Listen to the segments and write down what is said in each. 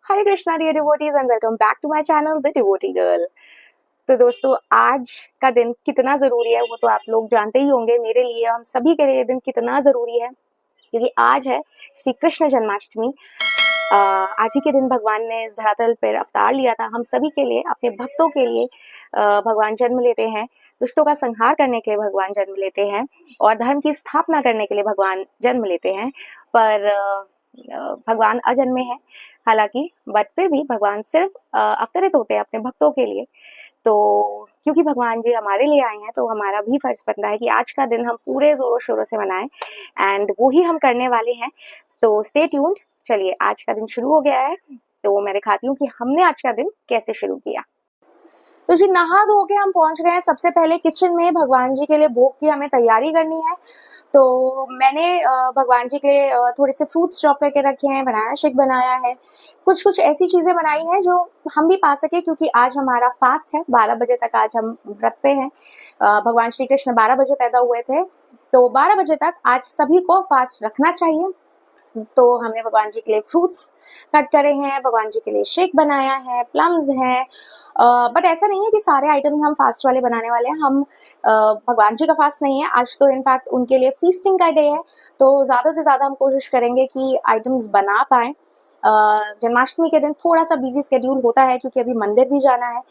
Hare Krishna dear devotees and welcome back to my channel the devotee girl. तो दोस्तों, आज का दिन कितना जरूरी है वो तो आप लोग जानते ही होंगे। मेरे लिए, हम सभी के लिए ये दिन कितना जरूरी है, क्योंकि आज है श्री कृष्ण जन्माष्टमी। आज ही के दिन भगवान ने इस धरातल पर अवतार लिया था। हम सभी के लिए, अपने भक्तों के लिए भगवान जन्म लेते हैं। दुष्टों का संहार करने के लिए भगवान जन्म लेते हैं और धर्म की स्थापना करने के लिए भगवान जन्म लेते हैं। पर भगवान अजन्मे हैं हालांकि, बट फिर भी भगवान सिर्फ अवतरित होते हैं अपने भक्तों के लिए। तो क्योंकि भगवान जी हमारे लिए आए हैं, तो हमारा भी फर्ज बनता है कि आज का दिन हम पूरे जोरों शोरों से मनाएं, एंड वो ही हम करने वाले हैं। तो स्टे ट्यून्ड। चलिए, आज का दिन शुरू हो गया है, तो मैं दिखाती हूँ कि हमने आज का दिन कैसे शुरू किया। तो जी, नहा धो के हम पहुंच गए हैं सबसे पहले किचन में। भगवान जी के लिए भोग की हमें तैयारी करनी है। तो मैंने भगवान जी के लिए थोड़े से फ्रूट्स चॉप करके रखे हैं, बनाना शेक बनाया है, कुछ कुछ ऐसी चीजें बनाई हैं जो हम भी पा सके, क्योंकि आज हमारा फास्ट है। 12 बजे तक आज हम व्रत पे हैं। भगवान श्री कृष्ण 12 बजे पैदा हुए थे, तो 12 बजे तक आज सभी को फास्ट रखना चाहिए। तो हमने भगवान जी के लिए फ्रूट्स कट करे हैं, भगवान जी के लिए शेक बनाया है, प्लम्स हैं। बट ऐसा नहीं है कि सारे आइटम हम फास्ट वाले बनाने वाले हैं। हम भगवान जी का फास्ट नहीं है आज, तो इनफैक्ट उनके लिए फीस्टिंग का डे है। तो ज़्यादा से ज़्यादा हम कोशिश करेंगे कि आइटम्स बना पाएँ। जन्माष्टमी के दिन थोड़ा सा बिजी स्केड्यूल होता है, क्योंकि अभी मंदिर भी जाना है।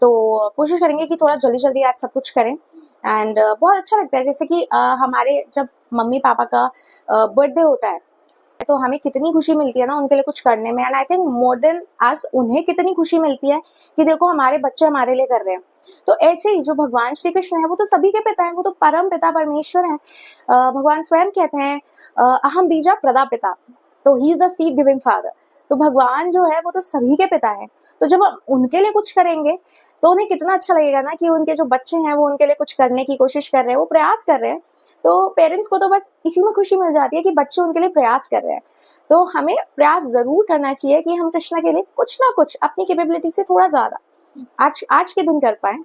तो कोशिश करेंगे कि थोड़ा जल्दी जल्दी आज सब कुछ करें। एंड बहुत अच्छा लगता है, जैसे कि हमारे जब मम्मी पापा का बर्थडे होता है, तो हमें कितनी खुशी मिलती है ना उनके लिए कुछ करने में। And I think more than us उन्हें कितनी खुशी मिलती है कि देखो हमारे बच्चे हमारे लिए कर रहे हैं। तो ऐसे ही जो भगवान श्री कृष्ण है, वो तो सभी के पिता हैं, वो तो परम पिता परमेश्वर हैं। भगवान स्वयं कहते हैं अहम बीजा प्रदापिता, तो he is the seed giving father. तो भगवान जो है वो तो सभी के पिता है। तो जब हम उनके लिए कुछ करेंगे तो उन्हें कितना अच्छा लगेगा ना, कि उनके जो बच्चे हैं वो उनके लिए कुछ करने की कोशिश कर रहे हैं, वो प्रयास कर रहे हैं। तो पेरेंट्स को तो बस इसी में खुशी मिल जाती है कि बच्चे उनके लिए प्रयास कर रहे हैं। तो हमें प्रयास जरूर करना चाहिए कि हम कृष्णा के लिए कुछ ना कुछ अपनी कैपेबिलिटी से थोड़ा ज्यादा आज आज के दिन कर पाए।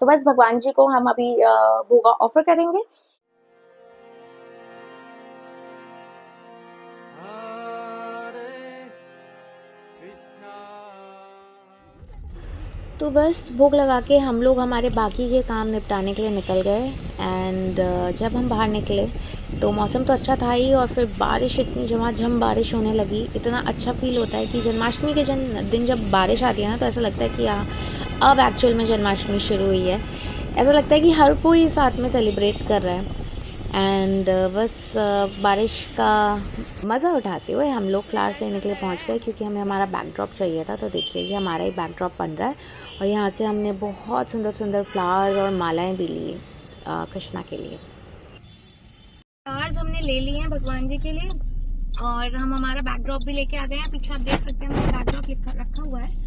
तो बस भगवान जी को हम अभी भोगा ऑफर करेंगे। तो बस भोग लगा के हम लोग हमारे बाकी के काम निपटाने के लिए निकल गए। एंड जब हम बाहर निकले तो मौसम तो अच्छा था ही, और फिर बारिश, इतनी झमाझम बारिश होने लगी। इतना अच्छा फील होता है कि जन्माष्टमी के दिन जब बारिश आती है ना, तो ऐसा लगता है कि हाँ, अब एक्चुअल में जन्माष्टमी शुरू हुई है। ऐसा लगता है कि हर कोई साथ में सेलिब्रेट कर रहा है। एंड बस बारिश का मज़ा उठाते हुए हम लोग फ्लावर्स लेने के लिए पहुंच गए, क्योंकि हमें हमारा बैकड्रॉप चाहिए था। तो देखिए, ये हमारा ही बैकड्रॉप बन रहा है, और यहाँ से हमने बहुत सुंदर सुंदर फ्लावर्स और मालाएं भी ली कृष्णा के लिए। फ्लावर्स हमने ले लिए हैं भगवान जी के लिए, और हम हमारा बैकड्रॉप भी लेके आ गए हैं। पीछे आप देख सकते हैं हमारा बैकड्रॉप रखा हुआ है।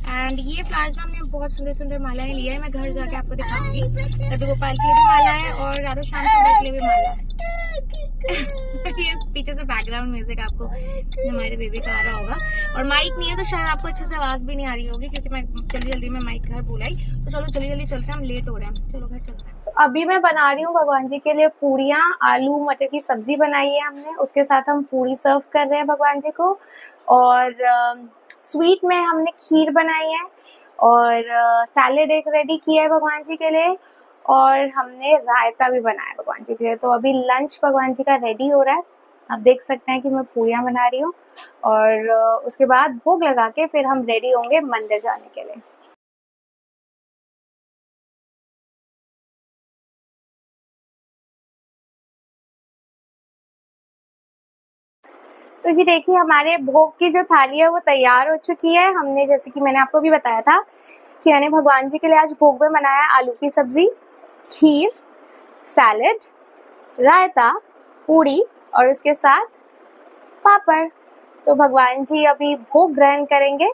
एंड ये फ्लावर्स ना हमने बहुत सुंदर सुंदर मालाएं लिया है। मैं घर जाके आपको दिखाऊंगी। नंद गोपाल के लिए भी माला है और राधा श्याम सुंदर के लिए भी माला है। ये पीछे से बैकग्राउंड म्यूजिक आपको हमारे बेबी का आ रहा होगा, और माइक नहीं है तो शायद आपको अच्छे से आवाज भी नहीं आ रही होगी, क्योंकि मैं जल्दी जल्दी में माइक घर बुलाई। तो चलो जल्दी जल्दी चलते हैं, हम लेट हो रहे हैं। चलो घर चलते हैं। तो अभी मैं बना रही हूँ भगवान जी के लिए पूड़ियाँ। आलू मटर की सब्जी बनाई है हमने, उसके साथ हम पूड़ी सर्व कर रहे हैं भगवान जी को। और स्वीट में हमने खीर बनाई है, और सैलेड एक रेडी किया है भगवान जी के लिए, और हमने रायता भी बनाया है भगवान जी के लिए। तो अभी लंच भगवान जी का रेडी हो रहा है। आप देख सकते हैं कि मैं पूड़ियाँ बना रही हूँ, और उसके बाद भोग लगा के फिर हम रेडी होंगे मंदिर जाने के लिए। तो जी देखिए, हमारे भोग की जो थाली है वो तैयार हो चुकी है। हमने, जैसे कि मैंने आपको भी बताया था, कि मैंने भगवान जी के लिए आज भोग में बनाया आलू की सब्जी, खीर, सैलेड, रायता, पूड़ी और उसके साथ पापड़। तो भगवान जी अभी भोग ग्रहण करेंगे,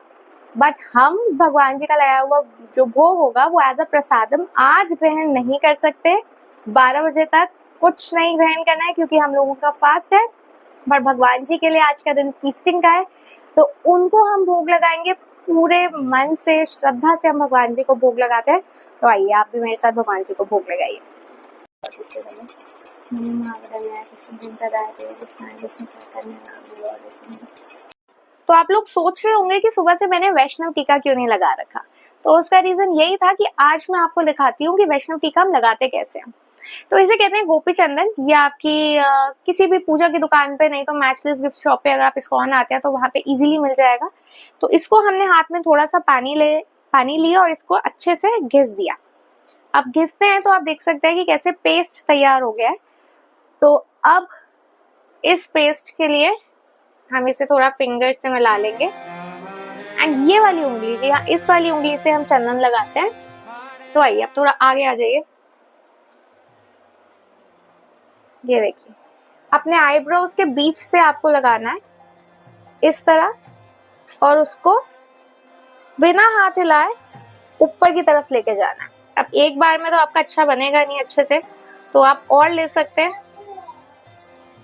बट हम भगवान जी का लगाया हुआ जो भोग होगा वो एज अ प्रसादम आज ग्रहण नहीं कर सकते। 12 बजे तक कुछ नहीं ग्रहण करना है, क्योंकि हम लोगों का फास्ट है। पर भगवान जी के लिए आज का दिन फीस्टिंग का है, तो उनको हम भोग लगाएंगे। पूरे मन से, श्रद्धा से हम भगवान जी को भोग लगाते हैं। तो आइए आप भी मेरे साथ भगवान जी को भोग लगाइए। तो आप लोग सोच रहे होंगे कि सुबह से मैंने वैष्णव टीका क्यों नहीं लगा रखा। तो उसका रीजन यही था कि आज मैं आपको दिखाती हूँ कि वैष्णव टीका हम लगाते कैसे हैं। तो इसे कहते हैं गोपी चंदन। ये आपकी किसी भी पूजा की दुकान पे, नहीं तो मैचलेस गिफ्ट शॉप पे अगर आप इस्कॉन आते हैं तो वहां पे इजीली मिल जाएगा। तो इसको हमने हाथ में थोड़ा सा पानी लिया और इसको अच्छे से घिस दिया। अब घिसते हैं तो आप देख सकते हैं कि कैसे पेस्ट तैयार हो गया है। तो अब इस पेस्ट के लिए हम इसे थोड़ा फिंगर से मिला लेंगे एंड ये वाली उंगली, जी हाँ, इस वाली उंगली से हम चंदन लगाते हैं। तो आइए अब थोड़ा आगे आ जाइए। ये देखिए, अपने आईब्रोज के बीच से आपको लगाना है इस तरह, और उसको बिना हाथ हिलाए ऊपर की तरफ लेके जाना है। अब एक बार में तो आपका अच्छा बनेगा नहीं अच्छे से, तो आप और ले सकते हैं।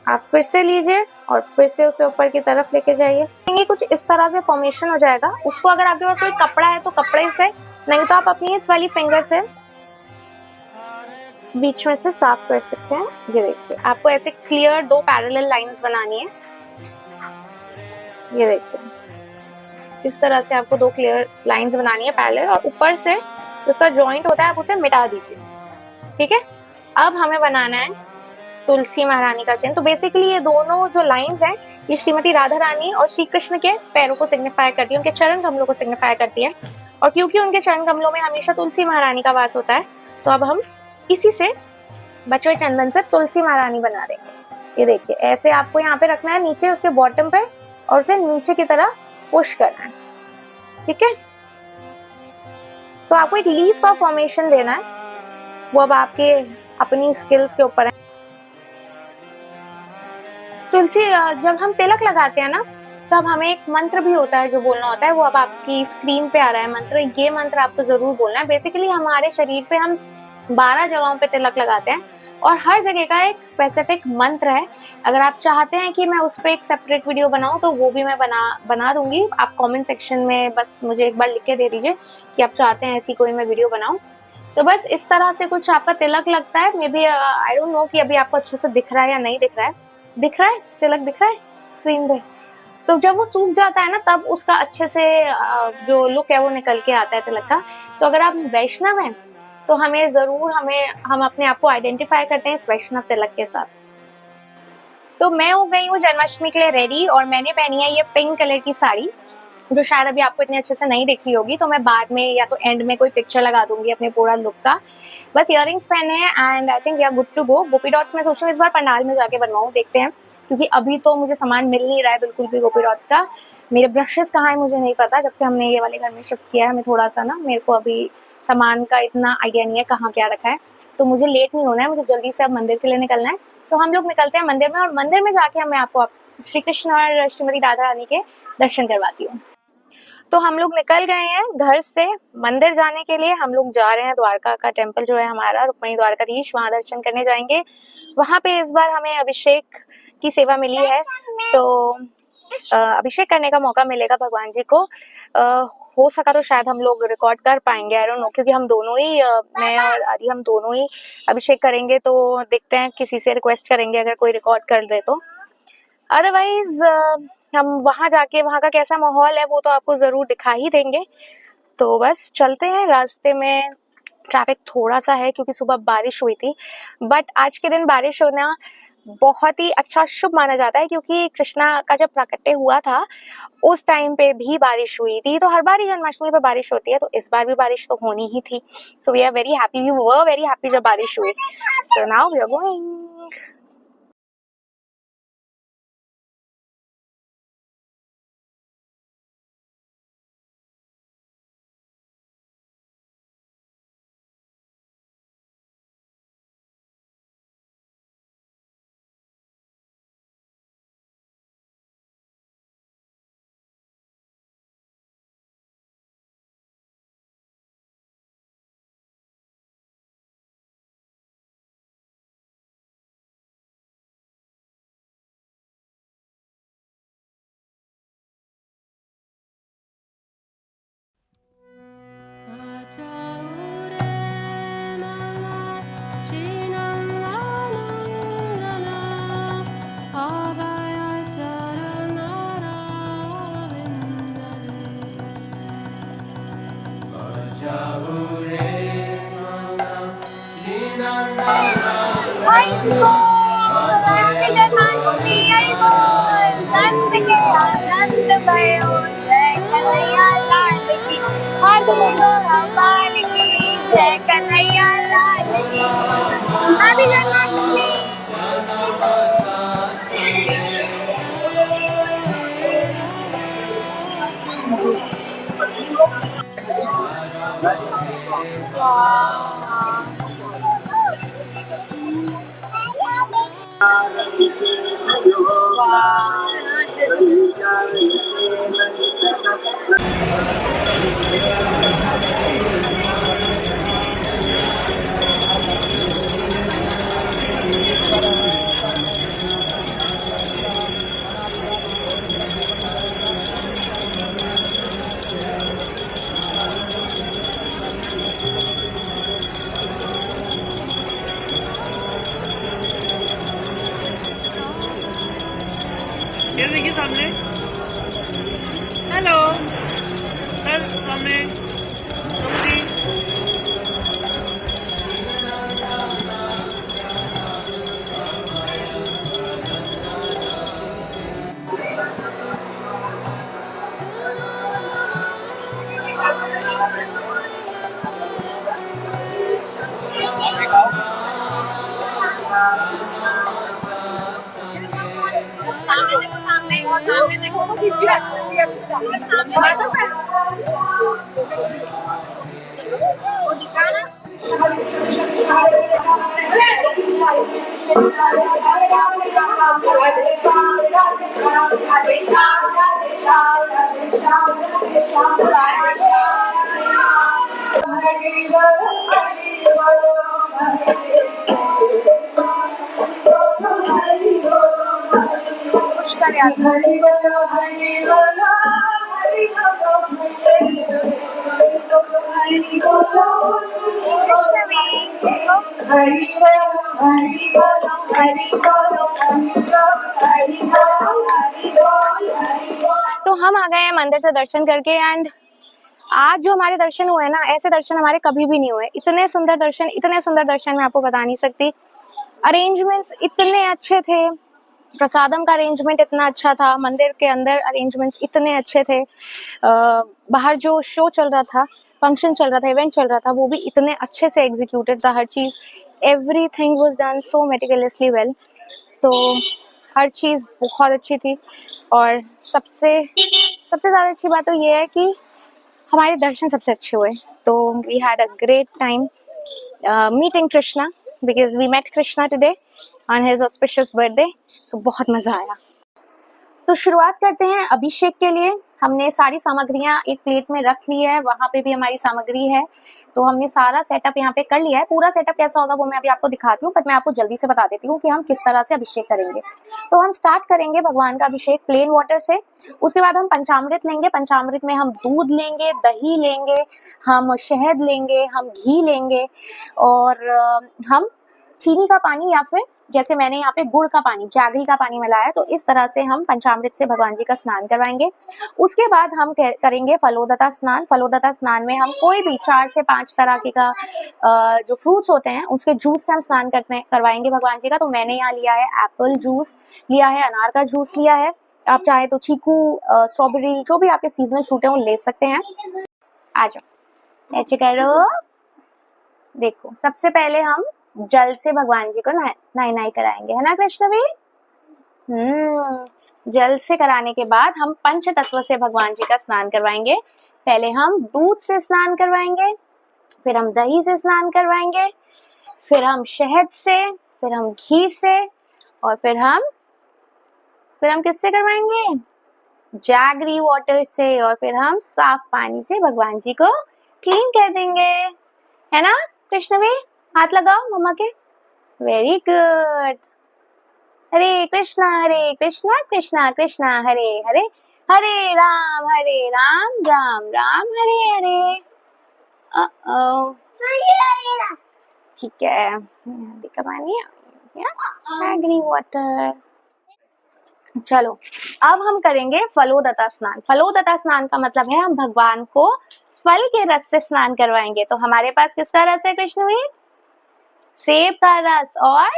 आप फिर से लीजिए और फिर से उसे ऊपर की तरफ लेके जाइए। ये कुछ इस तरह से फॉर्मेशन हो जाएगा। उसको अगर आपके पास कोई कपड़ा है तो कपड़े से, नहीं तो आप अपनी इस वाली फिंगर से बीच में से साफ कर सकते हैं। ये देखिए, आपको ऐसे क्लियर 2 पैरेलल लाइंस बनानी है। ये देखिए, इस तरह से आपको 2 क्लियर लाइंस बनानी है पैरेलल, और ऊपर से उसका जॉइंट होता है आप उसे मिटा दीजिए। ठीक है, अब हमें बनाना है तुलसी महारानी का चिन्ह। तो बेसिकली ये दोनों जो लाइंस हैं, ये श्रीमती राधा रानी और श्री कृष्ण के पैरों को सिग्निफाई करती है, उनके चरण कमलों को सिग्निफाई करती है। और क्योंकि उनके चरण कमलों में हमेशा तुलसी महारानी का वास होता है, तो अब हम इसी से बचे हुए चंदन से तुलसी महारानी बना देंगे। ये देखिए, ऐसे आपको यहाँ पे रखना है नीचे उसके बॉटम पे, और उसे नीचे की तरह पुश करना है। ठीक है, तो आपको एक लीफ का फॉर्मेशन देना है, वो अब आपके अपनी स्किल्स के ऊपर है। तुलसी, जब हम तिलक लगाते हैं ना, तब हमें एक मंत्र भी होता है जो बोलना होता है। वो अब आपकी स्क्रीन पे आ रहा है मंत्र। ये मंत्र आपको जरूर बोलना है। बेसिकली हमारे शरीर पे हम 12 जगहों पे तिलक लगाते हैं, और हर जगह का एक स्पेसिफिक मंत्र है। अगर आप चाहते हैं कि मैं उस पर एक सेपरेट वीडियो बनाऊं तो वो भी मैं बना दूंगी। आप कमेंट सेक्शन में बस मुझे एक बार लिख के दे दीजिए कि आप चाहते हैं ऐसी कोई मैं वीडियो बनाऊं। तो बस इस तरह से कुछ आपका तिलक लगता है। Maybe I don't know कि अभी आपको अच्छे से दिख रहा है या नहीं दिख रहा है। दिख रहा है, तिलक दिख रहा है स्क्रीन पे। तो जब वो सूख जाता है ना, तब उसका अच्छे से जो लुक है वो निकल के आता है तिलक का। तो अगर आप वैष्णव हैं तो हम अपने आप को आइडेंटिफाई करते हैं इस वैष्णव तिलक के साथ। तो मैं हो गई हूँ जन्माष्टमी के लिए रेडी, और मैंने पहनी है ये पिंक कलर की साड़ी, जो शायद अभी आपको इतने अच्छे से नहीं दिख रही होगी। तो मैं बाद में या तो एंड में कोई पिक्चर लगा दूंगी अपने पूरा लुक का। बस इयररिंग्स पहने हैं and I think we are good to go. Gopi dots में सोच रही हूँ इस बार पंडाल में जाके बनवाऊँ, देखते हैं, क्योंकि अभी तो मुझे सामान मिल नहीं रहा है बिल्कुल भी गोपी डॉट्स का। मेरे ब्रशेस कहाँ है मुझे नहीं पता। जब से हमने ये वाले घर में शिफ्ट किया है, हमें थोड़ा सा ना, मेरे को अभी सामान का इतना आइडिया नहीं है कहाँ क्या रखा है। तो मुझे लेट नहीं होना है, मुझे जल्दी से अब मंदिर के लिए निकलना है। तो हम लोग निकलते हैं मंदिर में, और मंदिर में जाके मैं आपको श्री कृष्ण और श्रीमती राधा रानी के दर्शन करवाती हूँ। तो हम लोग निकल गए हैं घर से मंदिर जाने के लिए। हम लोग जा रहे हैं द्वारका का टेम्पल जो है हमारा, रुक्मिणी द्वारकाधीश, वहां दर्शन करने जाएंगे। वहां पे इस बार हमें अभिषेक की सेवा मिली है, तो अभिषेक करने का मौका मिलेगा भगवान जी को। हो सका तो शायद हम लोग रिकॉर्ड कर पाएंगे, आई डोंट नो, क्योंकि हम दोनों ही मैं और आदि हम दोनों ही अभिषेक करेंगे। तो देखते हैं, किसी से रिक्वेस्ट करेंगे अगर कोई रिकॉर्ड कर दे तो। अदरवाइज हम वहां जाके वहां का कैसा माहौल है वो तो आपको जरूर दिखा ही देंगे। तो बस चलते हैं। रास्ते में ट्रैफिक थोड़ा सा है क्योंकि सुबह बारिश हुई थी, बट आज के दिन बारिश होना बहुत ही अच्छा शुभ माना जाता है, क्योंकि कृष्णा का जब प्राकट्य हुआ था उस टाइम पे भी बारिश हुई थी। तो हर बार ही जन्माष्टमी पे बारिश होती है, तो इस बार भी बारिश तो होनी ही थी। So we are very happy, we were very happy जब बारिश हुई। So now we are going. आई बोल हैप्पी जन्माष्टमी आई बोल नंद के आनंद भयो जय कन्हैया लाल की हार्दिक गोरा बाल की जय कन्हैया लाल की हैप्पी जन्माष्टमी। ये देखिए सामने, हेलो सर, सामने सामने देखो वो किसी सामने वो दिखाना तो हम आ गए हैं मंदिर से दर्शन करके एंड आज जो हमारे दर्शन हुए ना, ऐसे दर्शन हमारे कभी भी नहीं हुए। इतने सुंदर दर्शन मैं आपको बता नहीं सकती। अरेंजमेंट्स इतने अच्छे थे, प्रसादम का अरेंजमेंट इतना अच्छा था, मंदिर के अंदर अरेंजमेंट्स इतने अच्छे थे, बाहर जो शो चल रहा था, फंक्शन चल रहा था, इवेंट चल रहा था, वो भी इतने अच्छे से एग्जीक्यूटेड था। हर चीज, everything was done so meticulously well. तो हर चीज बहुत अच्छी थी और सबसे ज्यादा अच्छी बात तो ये है कि हमारे दर्शन सबसे अच्छे हुए। तो we had a great time meeting Krishna because we met Krishna today on his auspicious birthday. तो बहुत मजा आया। तो शुरुआत करते हैं अभिषेक के लिए। हमने सारी सामग्रियां एक प्लेट में रख ली है, वहां पे भी हमारी सामग्री है। तो हमने सारा सेटअप यहाँ पे कर लिया है। पूरा सेटअप कैसा होगा वो मैं अभी आपको दिखाती हूँ, बट मैं आपको जल्दी से बता देती हूँ कि हम किस तरह से अभिषेक करेंगे। तो हम स्टार्ट करेंगे भगवान का अभिषेक प्लेन वाटर से। उसके बाद हम पंचामृत लेंगे। पंचामृत में हम दूध लेंगे, दही लेंगे, हम शहद लेंगे, हम घी लेंगे और हम चीनी का पानी या फिर जैसे मैंने यहाँ पे गुड़ का पानी, जागरी का पानी मिलाया। तो इस तरह से हम पंचामृत से भगवान जी का स्नान करवाएंगे। उसके बाद हम करेंगे फलोदता स्नान। फलोदता स्नान में हम कोई भी 4 से 5 तरह के का जो फ्रूट्स होते हैं उसके जूस से हम स्नान करवाएंगे भगवान जी का। तो मैंने यहाँ लिया है एप्पल जूस लिया है, अनार का जूस लिया है। आप चाहे तो चीकू, स्ट्रॉबेरी, जो भी आपके सीजनल फ्रूट है वो ले सकते हैं। आ जाओ, ऐसे करो। देखो, सबसे पहले हम जल से भगवान जी को नहाई कराएंगे, है ना कृष्णवीर? जल से कराने के बाद हम पंच तत्व से भगवान जी का स्नान करवाएंगे। पहले हम दूध से स्नान करवाएंगे, फिर हम दही से स्नान करवाएंगे, फिर हम शहद से, फिर हम घी से और फिर हम किससे करवाएंगे? जैगरी वाटर से। और फिर हम साफ पानी से भगवान जी को क्लीन कर देंगे, है ना कृष्णवीर? हाथ लगाओ मम्मा के। Very good. हरे कृष्णा कृष्णा कृष्णा हरे हरे, हरे राम राम राम हरे हरे। ठीक है, पानी एग्री वाटर। चलो, अब हम करेंगे फलोदता स्नान। फलोदता स्नान का मतलब है हम भगवान को फल के रस से स्नान करवाएंगे। तो हमारे पास किसका रस है कृष्णवीर? सेब का रस और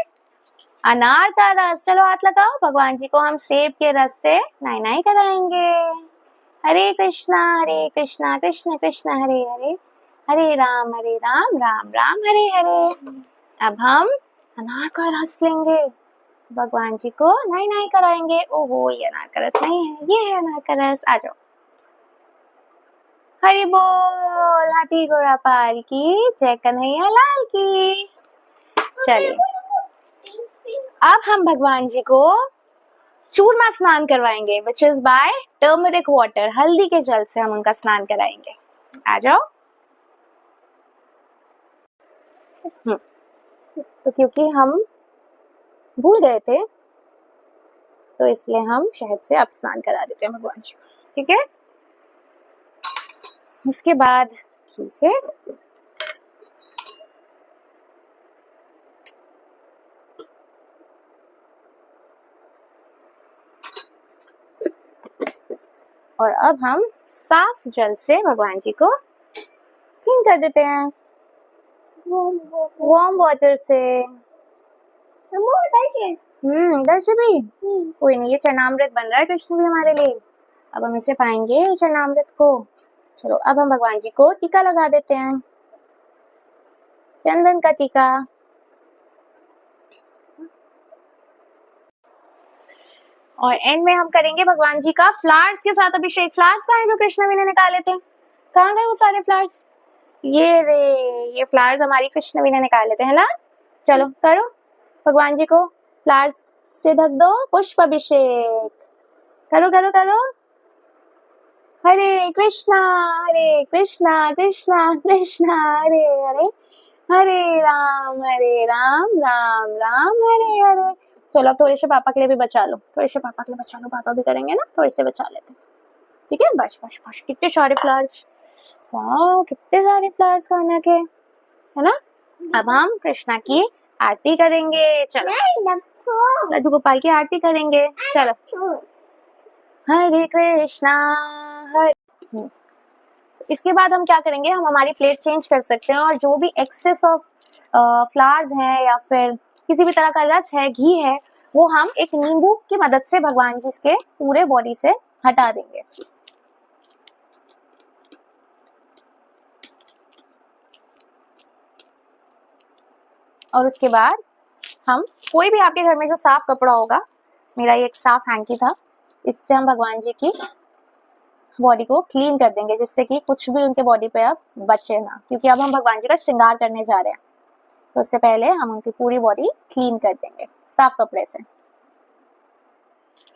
अनार का रस, चलो हाथ लगाओ, भगवान जी को हम सेब के रस से नाई कराएंगे। हरे कृष्णा कृष्ण कृष्ण हरे हरे, हरे राम राम राम हरे हरे। अब हम अनार का रस लेंगे, भगवान जी को नाई कराएंगे। ओहो, ये अनार का रस नहीं है, ये है अनार का रस। आ जाओ। हरि बोल, हाथी घोड़ा पाल की, जय कन्हैया लाल की। चलिए, अब हम भगवान जी को चूरमा स्नान करवाएंगे, which is by turmeric water. हल्दी के जल से हम उनका स्नान कराएंगे। आ जाओ। तो क्योंकि हम भूल गए थे, तो इसलिए हम शहद से अब स्नान करा देते हैं भगवान जी को, ठीक है। उसके बाद घी से और अब हम साफ जल से भगवान जी को क्लीन कर देते हैं, वार्म वाटर से। इधर से भी कोई नहीं, ये चरणामृत बन रहा है कृष्ण भी हमारे लिए। अब हम इसे पाएंगे चरणामृत को। चलो, अब हम भगवान जी को टीका लगा देते हैं, चंदन का टीका। और एंड में हम करेंगे भगवान जी का फ्लावर्स के साथ अभिषेक। फ्लावर्स कहाँ है जो कृष्ण भी ने निकाले थे? कहाँ गए वो सारे फ्लावर्स? ये रे, ये फ्लावर्स हमारी कृष्ण भी ने निकाले थे, है ना। चलो करो, भगवान जी को फ्लावर्स से ढक दो, पुष्प अभिषेक करो करो करो। हरे कृष्णा कृष्णा कृष्णा हरे हरे, हरे राम राम राम हरे हरे। चलो, अब थोड़े से पापा के लिए भी बचा लो, थोड़े से पापा के लिए बचा लो, पापा भी करेंगे ना, थोड़े से बचा लेते हैं, ठीक है। बस बस बस, कितने सारे फ्लावर्स, वाह कितने सारे फ्लावर्स खाने के, है ना। अब हम कृष्णा की आरती करेंगे। चलो, लड्डू गोपाल की आरती करेंगे। चलो, हरे कृष्णा हरे। इसके बाद हम क्या करेंगे, हम हमारी प्लेट चेंज कर सकते हैं और जो भी एक्सेस ऑफ फ्लावर्स हैं या फिर किसी भी तरह का रस है, घी है, वो हम एक नींबू की मदद से भगवान जी के पूरे बॉडी से हटा देंगे। और उसके बाद हम कोई भी आपके घर में जो साफ कपड़ा होगा, मेरा ये एक साफ हैंकी था, इससे हम भगवान जी की बॉडी को क्लीन कर देंगे, जिससे कि कुछ भी उनके बॉडी पे अब बचे ना, क्योंकि अब हम भगवान जी का श्रृंगार करने जा रहे हैं। तो उससे पहले हम उनकी पूरी बॉडी क्लीन कर देंगे साफ कपड़े से।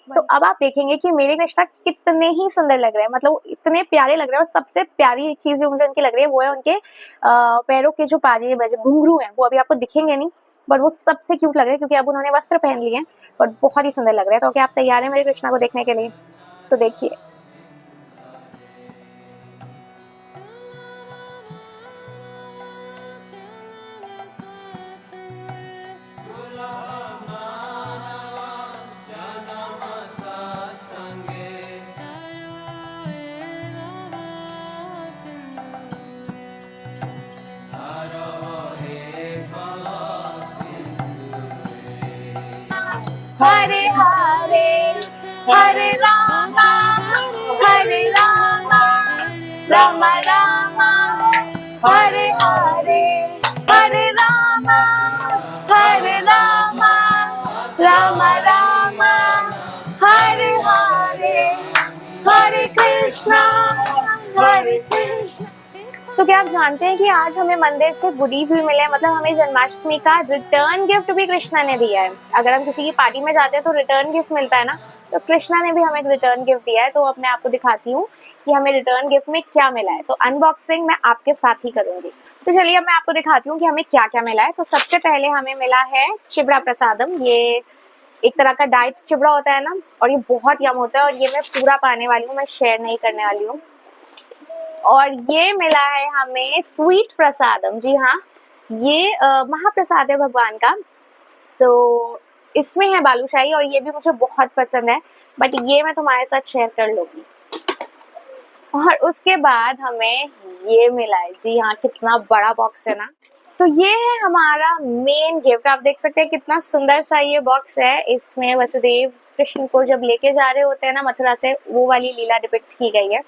तो अब आप देखेंगे कि मेरे कृष्णा कितने ही सुंदर लग रहे हैं, मतलब इतने प्यारे लग रहे हैं। और सबसे प्यारी चीज जो मुझे उनकी लग रही है वो है उनके पैरों के जो पाजे घुंघरू हैं, वो अभी आपको दिखेंगे नहीं, बट वो सबसे क्यूट लग रहे हैं क्योंकि अब उन्होंने वस्त्र पहन लिए हैं, बट बहुत ही सुंदर लग रहे हैं। तो क्या आप तैयार हैं मेरे कृष्णा को देखने के लिए? तो देखिए, हरे हरे हरे रामा राम राम हरे हरे, हरे रामा राम राम हरे हरे, हरे कृष्णा हरे कृष्णा। तो क्या आप जानते हैं कि आज हमें मंदिर से गुडीज भी मिले हैं, मतलब हमें जन्माष्टमी का रिटर्न गिफ्ट भी कृष्णा ने दिया है। अगर हम किसी की पार्टी में जाते हैं तो रिटर्न गिफ्ट मिलता है ना, तो कृष्णा ने भी हमें एक रिटर्न गिफ्ट दिया है। तो अब मैं आपको दिखाती हूँ कि हमें रिटर्न गिफ्ट में क्या मिला है। तो अनबॉक्सिंग मैं आपके साथ ही करूंगी। तो चलिए अब मैं आपको दिखाती हूँ कि हमें क्या क्या मिला है। तो सबसे पहले हमें मिला है चिबड़ा प्रसादम। ये एक तरह का डाइट चिबड़ा होता है ना, और ये बहुत यम होता है, और ये मैं पूरा पाने वाली हूँ, मैं शेयर नहीं करने वाली हूँ। और ये मिला है हमें स्वीट प्रसादम। जी हाँ, ये महाप्रसाद है भगवान का, तो इसमें है बालूशाही, और ये भी मुझे बहुत पसंद है, बट ये मैं तुम्हारे साथ शेयर कर लूंगी। और उसके बाद हमें ये मिला है। जी हाँ, कितना बड़ा बॉक्स है ना, तो ये है हमारा मेन गिफ्ट। आप देख सकते हैं कितना सुंदर सा ये बॉक्स है। इसमें वसुदेव कृष्ण को जब लेके जा रहे होते हैं ना मथुरा से, वो वाली लीला डिपिक्ट की गई है।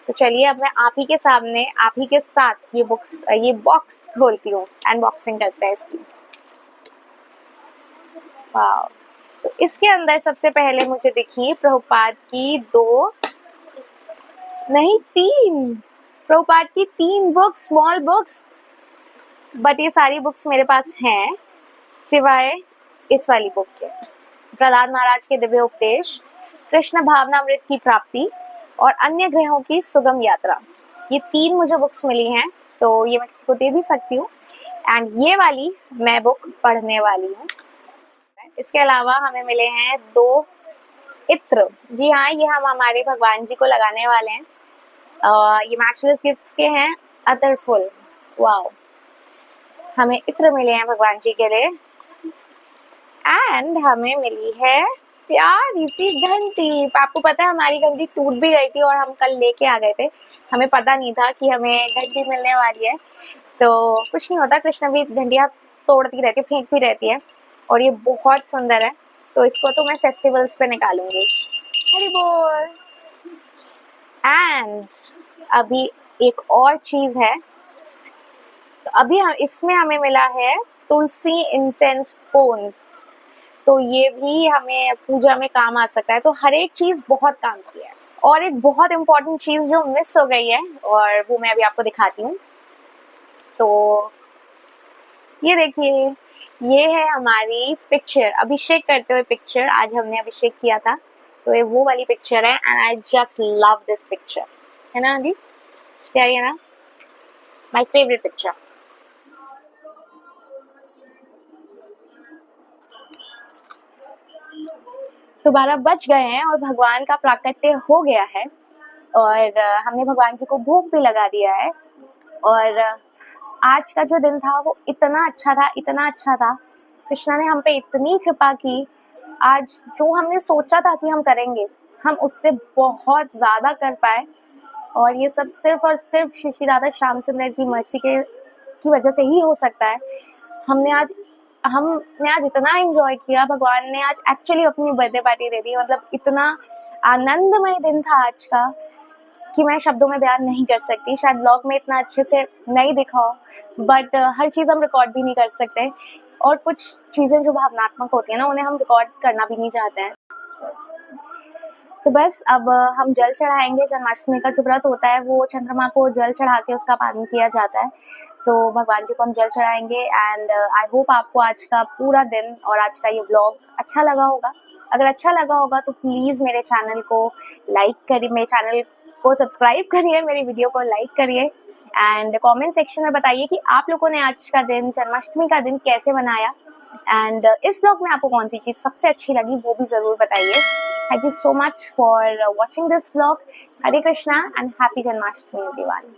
तो चलिए अब मैं आप ही के सामने, आप ही के साथ ये बॉक्स खोलती हूँ, अनबॉक्सिंग करते हैं इसकी। वाह, तो इसके अंदर सबसे पहले मुझे दिखी प्रभुपाद की प्रभुपाद की 3 बुक्स, स्मॉल बुक्स। बट ये सारी बुक्स मेरे पास हैं सिवाय इस वाली बुक के, प्रहलाद महाराज के दिव्य उपदेश, कृष्ण भावनामृत की प्राप्ति और अन्य ग्रहों की सुगम यात्रा। ये 3 मुझे बुक्स मिली हैं, तो ये मैं किसी को दे भी सकती हूँ। एंड ये वाली मैं बुक पढ़ने वाली हूँ। इसके अलावा हमें मिले हैं 2 इत्र। जी हाँ, ये हम हमारे भगवान जी को लगाने वाले हैं। ये मैचलेस गिफ्ट्स के हैं, अतरफुल। वाओ, हमें इत्र मिले हैं भगवान जी के लिए। एंड हमें मिली है प्यारी सी घंटी। आपको पता है हमारी घंटी टूट भी गई थी और हम कल लेके आ गए थे, हमें पता नहीं था कि हमें घंटी मिलने वाली है। तो कुछ नहीं होता, कृष्ण भी घंटियाँ तोड़ती रहती है, फेंकती रहती है, और ये बहुत सुंदर है। तो इसको तो मैं फेस्टिवल्स पे निकालूंगी। हरि बोल। एंड अभी एक और चीज है, तो अभी इसमें हमें मिला है तुलसी इंसेंस कोन्स। तो ये भी हमें पूजा में काम आ सकता है। तो हर एक चीज बहुत काम की है। और एक बहुत इंपॉर्टेंट चीज जो मिस हो गई है, और वो मैं अभी आपको दिखाती हूँ। तो ये देखिए, ये है हमारी पिक्चर, अभिषेक करते हुए पिक्चर। आज हमने अभिषेक किया था, तो ये वो वाली पिक्चर है। And I just love this picture, है ना आंटी? प्यारी है ना? My favourite picture. तो 12 बज गए हैं और भगवान का प्राकट्य हो गया है, और हमने भगवान जी को भोग भी लगा दिया है। और आज का जो दिन था वो इतना अच्छा था, इतना अच्छा था। कृष्णा ने हम पे इतनी कृपा की। आज जो हमने सोचा था कि हम करेंगे, हम उससे बहुत ज्यादा कर पाए। और ये सब सिर्फ और सिर्फ श्री राधा श्याम सुंदर की मर्सी की वजह से ही हो सकता है। हमने आज इतना एंजॉय किया। भगवान ने आज एक्चुअली अपनी बर्थडे पार्टी दे दी। मतलब इतना आनंदमय दिन था आज का कि मैं शब्दों में बयान नहीं कर सकती। शायद ब्लॉग में इतना अच्छे से नहीं दिखाओ, बट हर चीज़ हम रिकॉर्ड भी नहीं कर सकते, और कुछ चीज़ें जो भावनात्मक होती है ना, उन्हें हम रिकॉर्ड करना भी नहीं चाहते हैं। तो बस अब हम जल चढ़ाएंगे। जन्माष्टमी का जो व्रत होता है वो चंद्रमा को जल चढ़ा के उसका पालन किया जाता है। तो भगवान जी को हम जल चढ़ाएंगे। एंड आई होप आपको आज का पूरा दिन और आज का ये व्लॉग अच्छा लगा होगा। अगर अच्छा लगा होगा तो प्लीज़ मेरे चैनल को लाइक करिए, मेरे चैनल को सब्सक्राइब करिए, मेरी वीडियो को लाइक करिए, एंड कमेंट सेक्शन में बताइए कि आप लोगों ने आज का दिन, जन्माष्टमी का दिन कैसे मनाया। एंड इस व्लॉग में आपको कौन सी चीज़ सबसे अच्छी लगी वो भी ज़रूर बताइए। Thank you so much for watching this vlog. Hare Krishna and happy Janmashtami everyone.